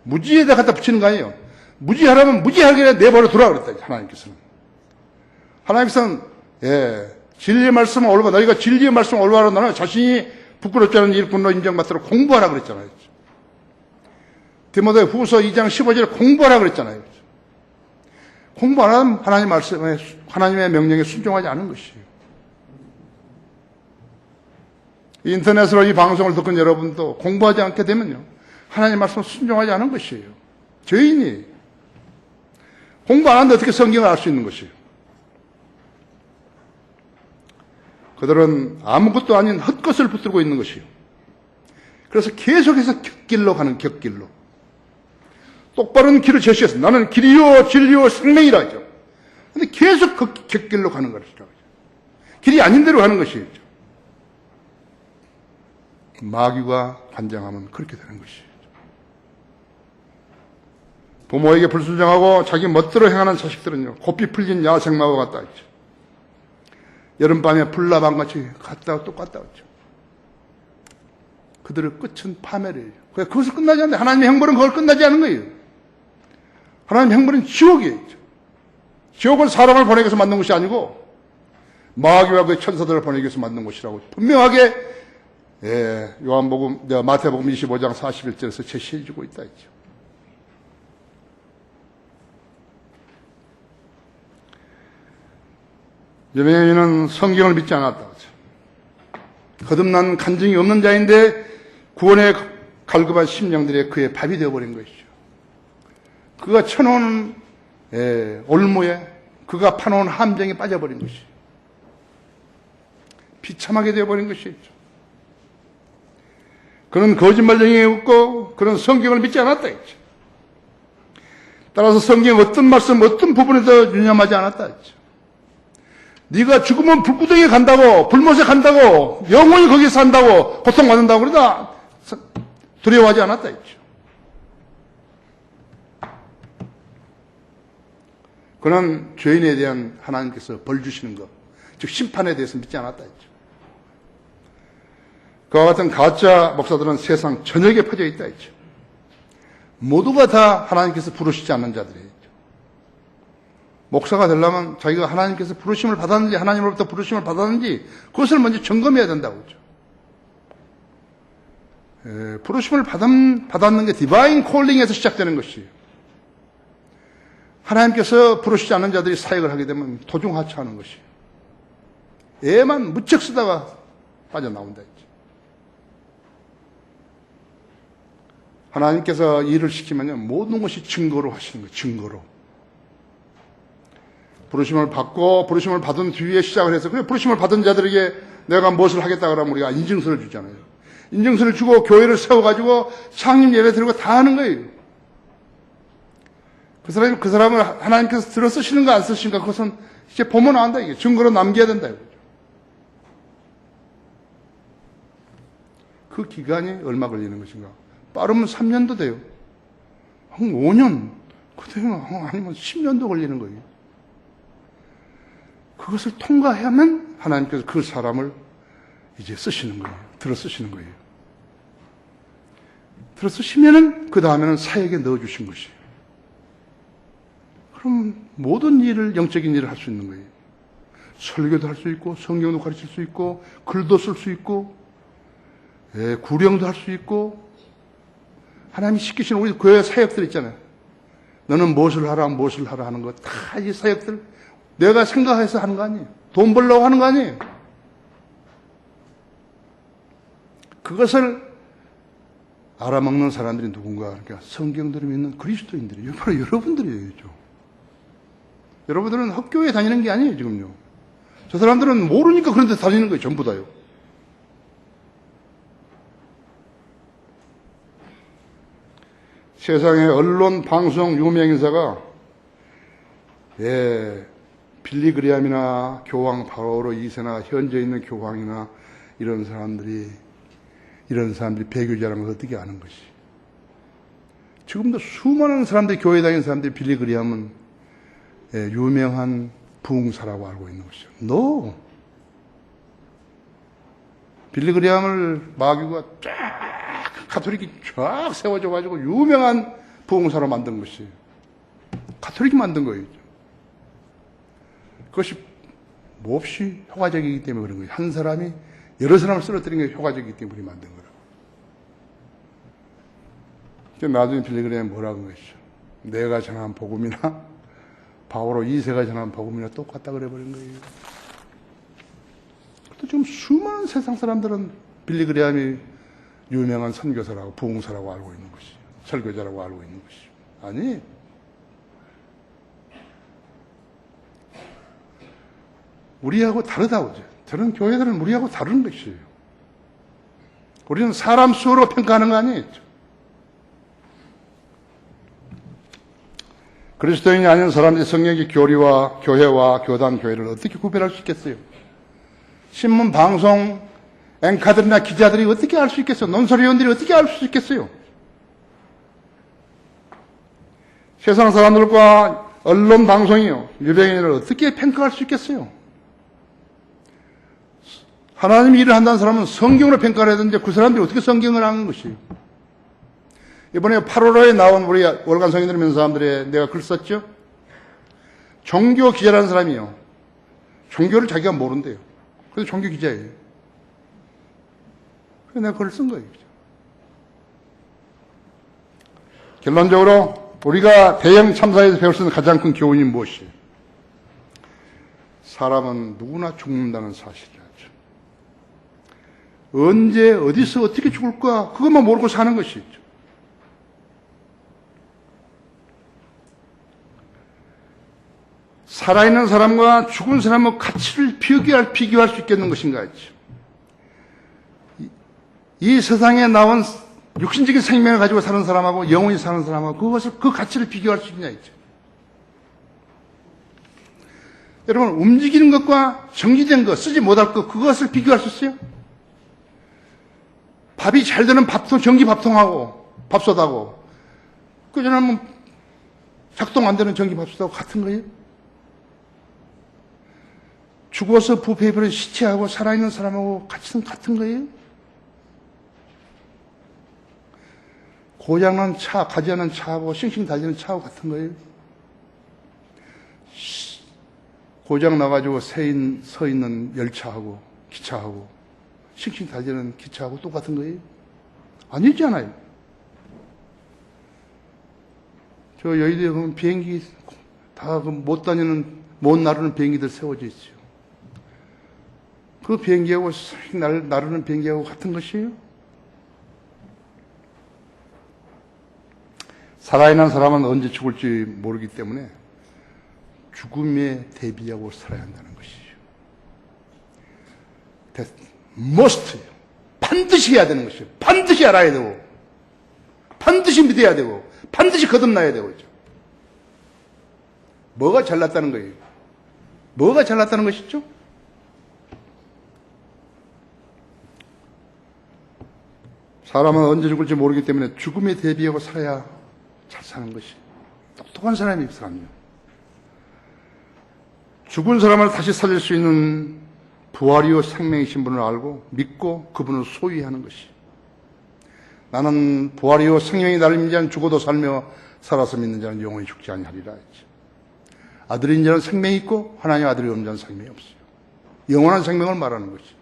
무지에다 갖다 붙이는 거 아니에요. 무지하라면 무지하게 내버려 두라 그랬다, 하나님께서는. 하나님께서는, 진리의 말씀을 올바, 너희가 진리의 말씀을 올바로 나는 자신이 부끄럽지 않은 일꾼으로 인정받도록 공부하라 그랬잖아요. 디모데 후서 2장 15절에 공부하라 그랬잖아요. 공부 안 하면 하나님 말씀에, 하나님의 명령에 순종하지 않은 것이에요. 인터넷으로 이 방송을 듣는 여러분도 공부하지 않게 되면요, 하나님 말씀을 순종하지 않은 것이에요. 죄인이 공부 안 하는데 어떻게 성경을 알 수 있는 것이에요? 그들은 아무것도 아닌 헛것을 붙들고 있는 것이에요. 그래서 계속해서 곁길로 가는 곁길로. 똑바른 길을 제시해서 나는 길이요 진리요 생명이라 하죠. 그런데 계속 그 곁길로 가는 것이라고 하죠. 길이 아닌 대로 가는 것이죠. 마귀가 관장하면 그렇게 되는 것이죠. 부모에게 불순종하고 자기 멋대로 행하는 자식들은요, 고삐 풀린 야생마와 같다 했죠. 여름밤에 불나방같이 같다 똑같다 했죠. 그들의 끝은 파멸이에요. 그것을 끝나지 않는데 하나님의 형벌은 그걸 끝나지 않는 거예요. 하나님의 형벌은 지옥이에요. 지옥은 사람을 보내기 위해서 만든 것이 아니고 마귀와 그 천사들을 보내기 위해서 만든 것이라고 분명하게 마태복음 25장 41절에서 제시해주고 있다 했죠. 유병언은 성경을 믿지 않았다. 거듭난 간증이 없는 자인데 구원에 갈급한 심령들이 그의 밥이 되어버린 것이죠. 그가 쳐놓은 올무에 그가 파놓은 함정에 빠져버린 것이죠. 비참하게 되어버린 것이죠. 그는 거짓말쟁이에 웃고 그는 성경을 믿지 않았다 했죠. 따라서 성경 어떤 말씀 어떤 부분에서 유념하지 않았다 했죠. 네가 죽으면 불구덩이에 간다고, 불못에 간다고, 영원히 거기에 산다고, 고통받는다고 그러다 두려워하지 않았다 했죠. 그는 죄인에 대한 하나님께서 벌 주시는 것, 즉 심판에 대해서 믿지 않았다 했죠. 그와 같은 가짜 목사들은 세상 전역에 퍼져 있다 했죠. 모두가 다 하나님께서 부르시지 않는 자들이에요. 목사가 되려면 자기가 하나님께서 부르심을 받았는지, 하나님으로부터 부르심을 받았는지 그것을 먼저 점검해야 된다고 했죠. 부르심을 받았는 게 디바인 콜링에서 시작되는 것이에요. 하나님께서 부르시지 않는 자들이 사역을 하게 되면 도중하차하는 것이에요. 애만 무척 쓰다가 빠져나온다 했죠. 하나님께서 일을 시키면요, 모든 것이 증거로 하시는 거예요. 증거로. 부르심을 받고 부르심을 받은 뒤에 시작을 해서 그래 부르심을 받은 자들에게 내가 무엇을 하겠다 그러면 우리가 인증서를 주잖아요. 인증서를 주고 교회를 세워가지고 창립 예배 드리고 다 하는 거예요. 그 사람을 하나님께서 들어 쓰시는가 안 쓰시는가 그것은 이제 보면 안다 이게 증거로 남겨야 된다 이거죠. 그 기간이 얼마 걸리는 것인가? 빠르면 3년도 돼요. 한 5년, 아니면 10년도 걸리는 거예요. 그것을 통과하면 하나님께서 그 사람을 이제 쓰시는 거예요. 들어 쓰시는 거예요. 들어 쓰시면은 그 다음에는 사역에 넣어주신 것이에요. 그럼 모든 일을, 영적인 일을 할 수 있는 거예요. 설교도 할 수 있고, 성경도 가르칠 수 있고, 글도 쓸 수 있고, 구령도 할 수 있고, 하나님이 시키시는 우리 교회 사역들 있잖아요. 너는 무엇을 하라 하는 거, 다 이 사역들, 내가 생각해서 하는 거 아니에요. 돈 벌려고 하는 거 아니에요. 그것을 알아먹는 사람들이 누군가, 그러니까 성경들을 믿는 그리스도인들이에요. 바로 여러분들이에요. 여러분들은 학교에 다니는 게 아니에요, 지금요. 저 사람들은 모르니까 그런 데 다니는 거예요, 전부 다요. 세상의 언론, 방송, 유명인사가 빌리 그레함이나 교황 바오로 2세나 현재 있는 교황이나 이런 사람들이 배교자라는 걸 어떻게 아는 것이. 지금도 수많은 사람들이, 교회 다니는 사람들이 빌리 그레함은 유명한 부흥사라고 알고 있는 것이죠. No. 빌리 그레함을 마귀가 쫙, 가톨릭이 쫙 세워져가지고 유명한 부흥사로 만든 것이 가톨릭이 만든 거예요. 그것이 몹시 효과적이기 때문에 그런 거예요. 한 사람이 여러 사람을 쓰러뜨리는 게 효과적이기 때문에 만든 거라. 나중에 빌리 그레함이 뭐라고 한 것이죠. 내가 전한 복음이나 바오로 2세가 전한 복음이나 똑같다 그래버린 거예요. 또 지금 수많은 세상 사람들은 빌리 그레함이 유명한 선교사라고, 부흥사라고 알고 있는 것이, 설교자라고 알고 있는 것이. 아니, 우리하고 다르다고. 저는 교회들은 우리하고 다른 것이에요. 우리는 사람 수로 평가하는 거 아니에요. 그리스도인이 아닌 사람들이 성령의 교리와 교회와 교단, 교회를 어떻게 구별할 수 있겠어요? 신문, 방송, 앵커들이나 기자들이 어떻게 알 수 있겠어요? 논설위원들이 어떻게 알 수 있겠어요? 세상 사람들과 언론, 방송이요, 유병인을 어떻게 평가할 수 있겠어요? 하나님이 일을 한다는 사람은 성경으로 평가를 해야 되는데 그 사람들이 어떻게 성경을 하는 것이에요? 이번에 8월호에 나온 우리 월간 성인들 믿는 사람들의 내가 글 썼죠? 종교 기자라는 사람이요. 종교를 자기가 모른대요. 그래서 종교 기자예요. 그래서 내가 글을 쓴 거예요. 결론적으로 우리가 대형 참사에서 배울 수 있는 가장 큰 교훈이 무엇이에요? 사람은 누구나 죽는다는 사실이죠. 언제, 어디서, 어떻게 죽을까? 그것만 모르고 사는 것이죠. 살아있는 사람과 죽은 사람의 가치를 비교할 수 있겠는 것인가 했죠. 이 세상에 나온 육신적인 생명을 가지고 사는 사람하고 영원히 사는 사람하고 그 가치를 비교할 수 있냐 했죠. 여러분, 움직이는 것과 정지된 것, 쓰지 못할 것, 그것을 비교할 수 있어요? 밥이 잘 되는 밥통, 전기 밥통하고 밥솥하고 그전에는 작동 안 되는 전기 밥솥하고 같은 거예요? 죽어서 부패해버린 시체하고 살아있는 사람하고 같은 거예요? 고장난 차, 가지 않은 차하고 싱싱 달리는 차하고 같은 거예요? 고장 나가지고 서 있는 열차하고 기차하고 싱싱 달리는 기차하고 똑같은 거예요? 아니잖아요. 저 여의도에 보면 비행기 다 못 다니는, 못 나르는 비행기들 세워져 있어요. 그 비행기하고 나르는 비행기하고 같은 것이에요? 살아있는 사람은 언제 죽을지 모르기 때문에 죽음에 대비하고 살아야 한다는 것이죠. must, 반드시 해야 되는 것이죠. 반드시 알아야 되고, 반드시 믿어야 되고, 반드시 거듭나야 되고. 뭐가 잘났다는 거예요? 뭐가 잘났다는 것이죠? 사람은 언제 죽을지 모르기 때문에 죽음에 대비하고 살아야 잘 사는 것이 똑똑한 사람이 사람이에요. 죽은 사람을 다시 살릴 수 있는 부활이요 생명이신 분을 알고 믿고 그분을 소유하는 것이. 나는 부활이요 생명이 나를 믿는 자는 죽어도 살며 살아서 믿는 자는 영원히 죽지 아니하리라 했지. 아들인 자는 생명이 있고 하나님 아들이 없는 자는 생명이 없어요. 영원한 생명을 말하는 것이죠.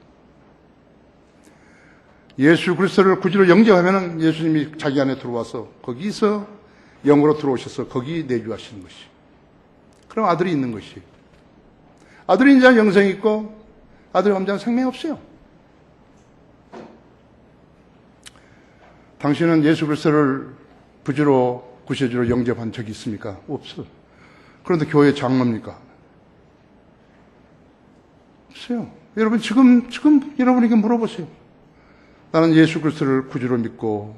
예수 그리스도를 구주로 영접하면 예수님이 자기 안에 들어와서 거기서 영으로 들어오셔서 거기 내주하시는 것이에요. 그럼 아들이 있는 것이에요. 아들인 자는 영생이 있고 아들이 없는 자는 생명이 없어요. 당신은 예수 그리스도를 구주로 구세주로 영접한 적이 있습니까? 없어요. 그런데 교회 장로입니까? 없어요. 여러분 지금 여러분에게 물어보세요. 나는 예수 그리스도를 구주로 믿고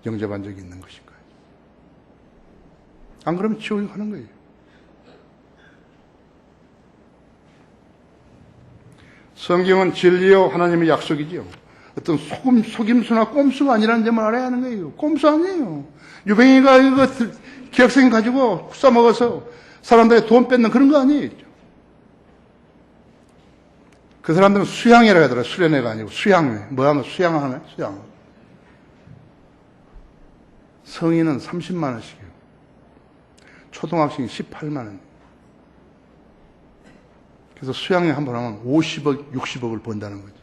영접한 적이 있는 것인가요? 안 그러면 지옥에 가는 거예요. 성경은 진리요 하나님의 약속이지요. 어떤 속임수나 꼼수가 아니라는 점을 알아야 하는 거예요. 꼼수 아니에요. 유뱅이가 이거 기획생 가지고 써먹어서 사람들의 돈 뺏는 그런 거 아니에요. 그 사람들은 수양회라 하더라. 수련회가 아니고 수양회. 뭐 하면 수양하네? 수양. 성인은 30만 원씩이에요. 초등학생이 18만 원. 그래서 수양회 한 번 하면 50억, 60억을 번다는 거지.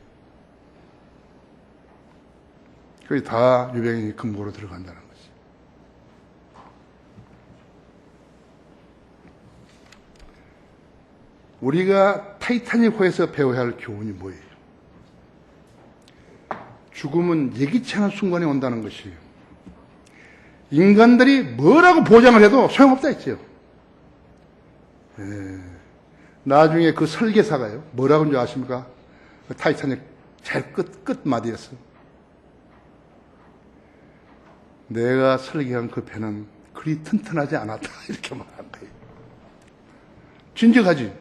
그게 다 유병이 금고로 들어간다는 거지. 우리가 타이타닉호에서 배워야 할 교훈이 뭐예요? 죽음은 예기치 않은 순간에 온다는 것이에요. 인간들이 뭐라고 보장을 해도 소용없다 했죠. 나중에 그 설계사가요. 뭐라고 하는 줄 아십니까? 그 타이타닉 제일 끝마디였어요. 내가 설계한 그 배는 그리 튼튼하지 않았다. 이렇게 말한 거예요. 진즉 하지.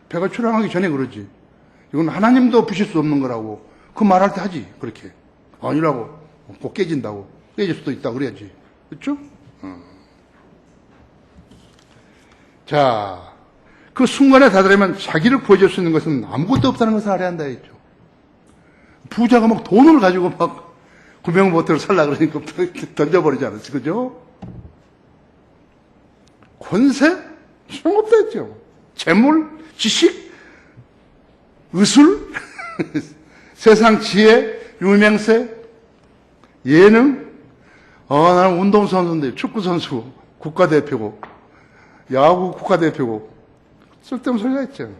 배가 출항하기 전에 그러지. 이건 하나님도 부실 수 없는 거라고. 그 말할 때 하지. 그렇게. 아니라고. 꼭 깨진다고. 깨질 수도 있다고 그래야지. 그렇죠? 자, 그 순간에 다다르면 자기를 구해줄 수 있는 것은 아무것도 없다는 것을 알아야 한다 했죠. 부자가 막 돈을 가지고 막 구명보트를 살라 그러니까 던져버리지 않았어. 그죠? 권세? 소용없다 했죠. 재물, 지식, 의술, 세상 지혜, 유명세, 예능. 나는 운동선수인데 축구선수, 국가대표고, 야구 국가대표고, 쓸데없는 소리가 있죠.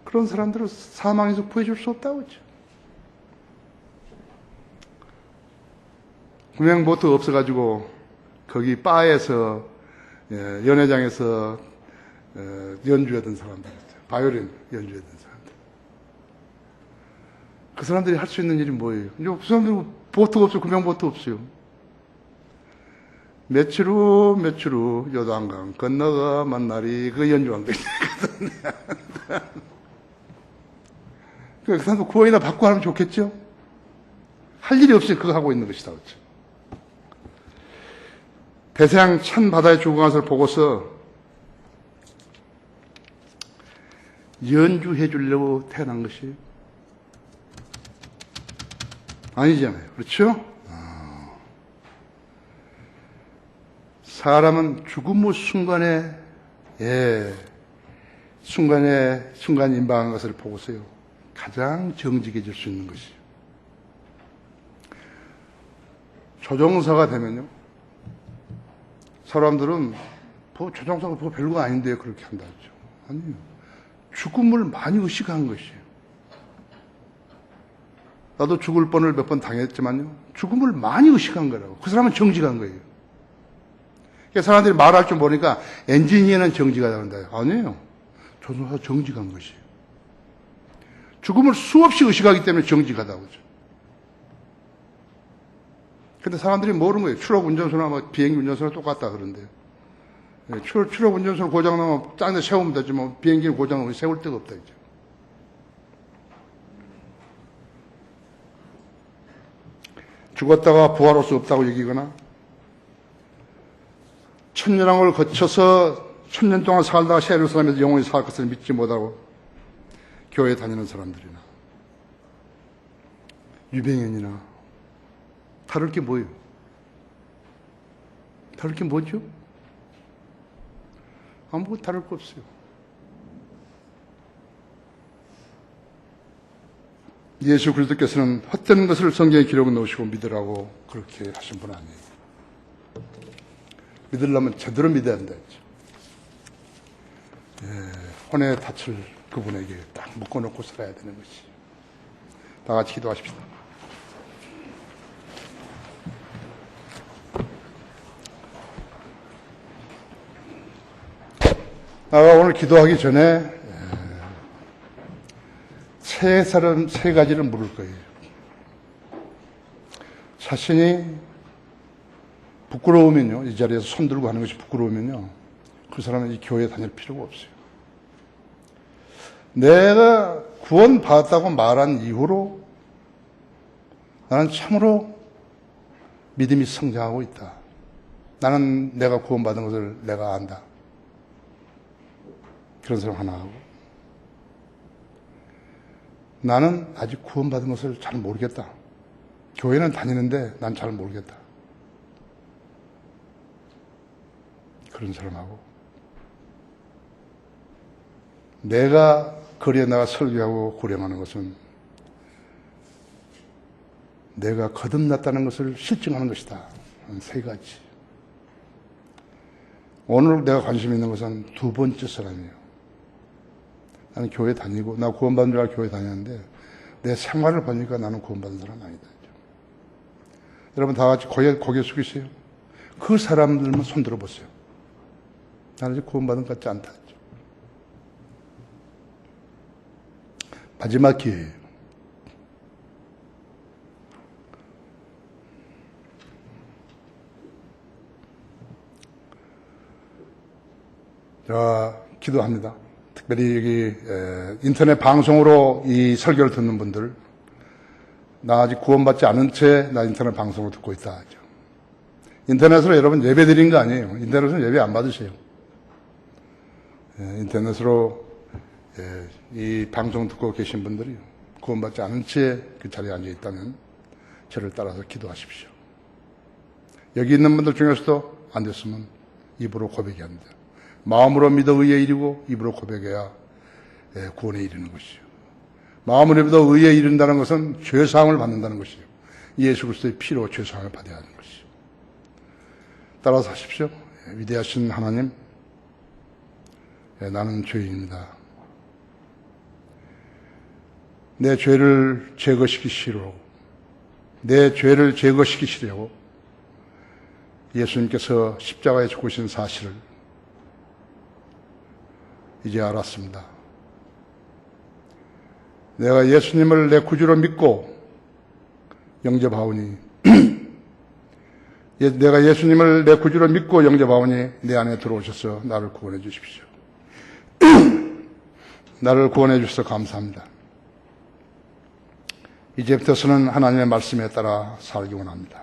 그런 사람들을 사망에서 구해줄 수 없다고 했죠. 구명보트 없어가지고, 거기 바에서, 연회장에서 연주하던 사람들, 바이올린 연주하던 사람들. 그 사람들이 할 수 있는 일이 뭐예요? 그 사람들은 보트가 없어요. 구명보트 없어요. 며칠 후 요단강 건너가 만나리 그 연주한 거지. 그 사람들 구원이나 받고 하면 좋겠죠? 할 일이 없이 그거 하고 있는 것이다. 그렇죠? 대서양 찬 바다에 죽은 것을 보고서 연주해 주려고 태어난 것이 아니잖아요. 그렇죠? 사람은 죽음 후 순간 임박한 것을 보고서요. 가장 정직해질 수 있는 것이요. 조종사가 되면요. 사람들은 조종사가 별거 아닌데 그렇게 한다 했죠. 아니요. 죽음을 많이 의식한 것이에요. 나도 죽을 뻔을 몇 번 당했지만요. 죽음을 많이 의식한 거라고. 그 사람은 정직한 거예요. 그러니까 사람들이 말할 줄 모르니까 엔지니어는 정직하다고 한다. 아니에요. 조종사 정직한 것이에요. 죽음을 수없이 의식하기 때문에 정직하다고 하죠. 근데 사람들이 모르는 거예요. 추락 운전수나 뭐 비행기 운전수나 똑같다 그런데. 추락 운전수는 고장나면 딴 데 세우면 되지 뭐 비행기는 고장나면 세울 데가 없다 이제. 죽었다가 부활할 수 없다고 얘기거나 1000년왕을 거쳐서 1000년 동안 살다가 예루살렘에서 영원히 살 것을 믿지 못하고 교회에 다니는 사람들이나 유병인이나 다를 게 뭐예요? 다를 게 뭐죠? 아무 다를 거 없어요. 예수 그리스도께서는 헛되는 것을 성경에 기록해 놓으시고 믿으라고 그렇게 하신 분 아니에요. 믿으려면 제대로 믿어야 한다 했죠. 혼의 닻을 그분에게 딱 묶어놓고 살아야 되는 것이. 다 같이 기도하십시다. 내가 오늘 기도하기 전에 세 가지를 물을 거예요. 자신이 부끄러우면요, 이 자리에서 손 들고 하는 것이 부끄러우면요, 그 사람은 이 교회에 다닐 필요가 없어요. 내가 구원받았다고 말한 이후로 나는 참으로 믿음이 성장하고 있다. 나는 내가 구원받은 것을 내가 안다. 그런 사람 하나 하고, 나는 아직 구원받은 것을 잘 모르겠다. 교회는 다니는데 난 잘 모르겠다. 그런 사람하고, 내가 거리에 나가 설교하고 구령하는 것은 내가 거듭났다는 것을 실증하는 것이다. 세 가지. 오늘 내가 관심 있는 것은 두 번째 사람이에요. 나는 교회 다니고, 나 구원받은 줄 알고 교회 다녔는데, 내 생활을 보니까 나는 구원받은 사람 아니다. 여러분 다 같이 고개 숙이세요. 그 사람들만 손 들어보세요. 나는 이제 구원받은 것 같지 않다. 마지막 기회예요. 자, 기도합니다. 특별히 여기 인터넷 방송으로 이 설교를 듣는 분들, 나 아직 구원받지 않은 채 나 인터넷 방송으로 듣고 있다 하죠. 인터넷으로 여러분 예배 드린 거 아니에요. 인터넷으로 예배 안 받으세요. 인터넷으로 이 방송 듣고 계신 분들이 구원받지 않은 채 그 자리에 앉아 있다면 저를 따라서 기도하십시오. 여기 있는 분들 중에서도 안 됐으면 입으로 고백해야 합니다. 마음으로 믿어 의에 이르고 입으로 고백해야 구원에 이르는 것이요. 마음으로 믿어 의에 이른다는 것은 죄사함을 받는다는 것이요. 예수 그리스도의 피로 죄사함을 받아야 하는 것이요. 따라서 하십시오. 위대하신 하나님, 나는 죄인입니다. 내 죄를 제거시키시려고, 내 죄를 제거시키시려고 예수님께서 십자가에 죽으신 사실을 이제 알았습니다. 내가 예수님을 내 구주로 믿고 영접하오니, 내가 예수님을 내 구주로 믿고 영접하오니 내 안에 들어오셔서 나를 구원해 주십시오. 나를 구원해 주셔서 감사합니다. 이제부터서는 하나님의 말씀에 따라 살기 원합니다.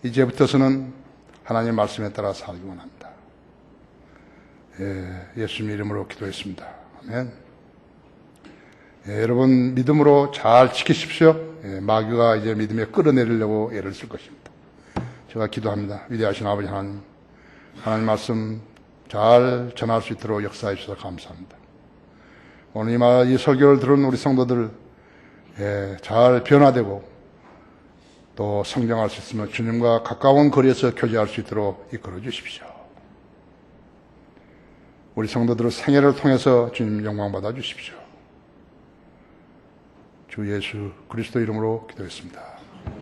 이제부터서는 하나님의 말씀에 따라 살기 원합니다. 예수님 이름으로 기도했습니다. 아멘. 여러분 믿음으로 잘 지키십시오. 마귀가 이제 믿음에 끌어내리려고 애를 쓸 것입니다. 제가 기도합니다. 위대하신 아버지 하나님, 하나님 말씀 잘 전할 수 있도록 역사해 주셔서 감사합니다. 오늘 이 설교를 들은 우리 성도들 잘 변화되고 또 성장할 수 있으면 주님과 가까운 거리에서 교제할 수 있도록 이끌어 주십시오. 우리 성도들의 생애를 통해서 주님 영광 받아 주십시오. 주 예수 그리스도 이름으로 기도했습니다.